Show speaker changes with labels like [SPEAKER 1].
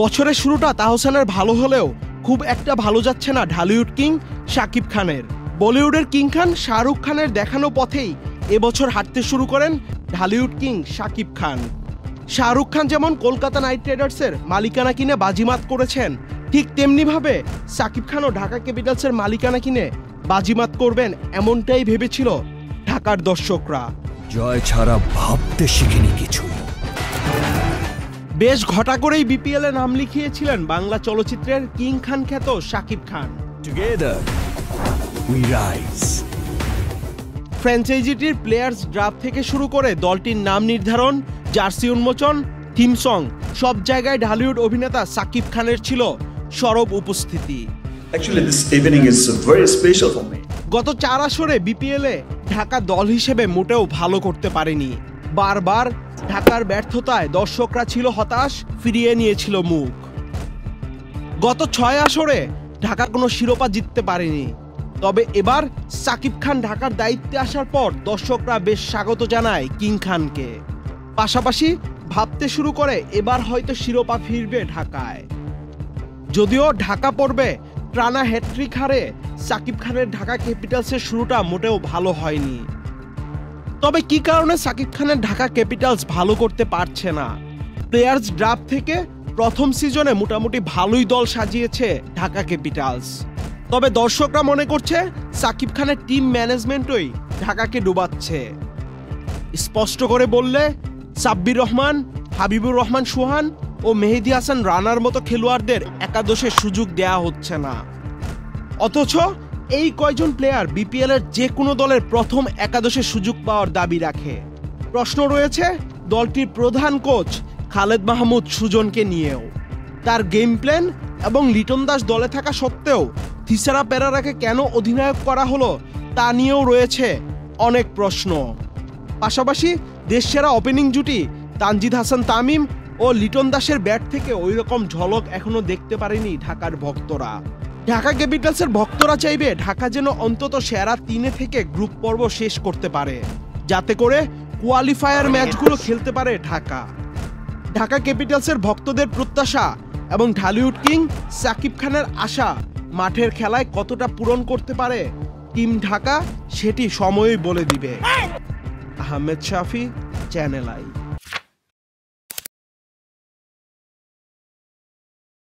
[SPEAKER 1] বছরের শুরুটা তাহসানের ভালো হলেও খুব একটা ভালো যাচ্ছে না ঢালিউড কিং শাকিব খানের। বলিউডের কিং খান শাহরুখ খানের দেখানো পথেই এবছর হাঁটতে শুরু করেন ঢালিউড কিং শাকিব খান। শাহরুখ খান যেমন কলকাতা নাইট রাইডার্সের মালিকানা কিনে বাজিমাত করেছেন, ঠিক তেমনিভাবে শাকিব খানও ঢাকা ক্যাপিটালসের মালিকানা কিনে বাজিমাত করবেন এমনটাই ভেবেছিল ঢাকার দর্শকরা।
[SPEAKER 2] জয় ছাড়া ভাবতে শিখিনি কিছু।
[SPEAKER 1] বেশ ঘটা করেই বিপিএল এ নাম লিখিয়েছিলেন বাংলা চলচ্চিত্রের কিং খান খ্যাত Shakib Khan.
[SPEAKER 2] Together we rise.
[SPEAKER 1] ফ্র্যাঞ্চাইজিটির প্লেয়ার্স ড্রাফট থেকে শুরু করে দলটির নাম নির্ধারণ, জার্সি উন্মোচন, থিম সং সব জায়গায় ঢালিউড অভিনেতা শাকিব খানের ছিল সরব উপস্থিতি।
[SPEAKER 3] Actually, this evening is very special for me.
[SPEAKER 1] গত 4 আসরে বিপিএল এ ঢাকা দল হিসেবে মোটেও ভালো করতে পারেনি। বারবার ঢাকার ব্যর্থতায় দর্শকরা ছিল হতাশ, ফিরিয়ে নিয়েছিল মুখ। গত 6 আসরে ঢাকা কোনো শিরোপা জিততে পারেনি। তবে এবার শাকিব খান ঢাকার দায়িত্বে আসার পর দর্শকরা বেশ স্বাগত জানায় কিং খানকে। পাশাপাশি ভাবতে শুরু করে এবার হয়তো শিরোপা ফিরবে ঢাকায়। যদিও ঢাকা পড়বে টানা হ্যাট্রিক হারে শাকিব খানের ঢাকা ক্যাপিটালসের শুরুটা মোটেও ভালো হয়নি। তবে কি কারণে শাকিব খানের ঢাকা ক্যাপিটালস ভালো করতে পারছে না? প্লেয়ার্স ড্রাফট থেকে প্রথম সিজনে মোটামুটি ভালোই দল সাজিয়েছে ঢাকা ক্যাপিটালস। তবে দর্শকরা মনে করছে শাকিব খানের টিম ম্যানেজমেন্টই ঢাকাকে ডুবাচ্ছে। স্পষ্ট করে বললে সাব্বির রহমান, হাবিবুর রহমান সোহান ও মেহেদী হাসান রানার মতো খেলোয়াড়দের একাদশে সুযোগ দেয়া হচ্ছে না। অথচ এই কয়জন প্লেয়ার বিপিএল এর যে কোনো দলের প্রথম একাদশে সুযোগ পাওয়ার দাবি রাখে। প্রশ্ন রয়েছে দলটির প্রধান কোচ খালেদ মাহমুদ সুজনকে নিয়েও। তার গেম প্ল্যান এবং লিটন দাস দলে থাকা সত্ত্বেও থিসারা পেরেরাকে কেন অধিনায়ক করা হলো তা নিয়েও রয়েছে অনেক প্রশ্ন। পাশাপাশি দেশসেরা ওপেনিং জুটি তানজিদ হাসান তামিম ও লিটন দাসের ব্যাট থেকে ওই রকম ঝলক এখনো দেখতে পারেনি ঢাকার ভক্তরা। ঢাকা ক্যাপিটালসের ভক্তরা চাইবে ঢাকা যেন অন্তত সেরা 3 থেকে গ্রুপ পর্ব শেষ করতে পারে, যাতে করে কোয়ালিফায়ার ম্যাচগুলো খেলতে পারে ঢাকা। ঢাকা ক্যাপিটালসের ভক্তদের প্রত্যাশা এবং ঢালিউড কিং শাকিব খানের আশা মাঠের খেলায় কতটা পূরণ করতে পারে টিম ঢাকা, সেটি সময়ই বলে দিবে। আহমেদ শাফি, চ্যানেল আই।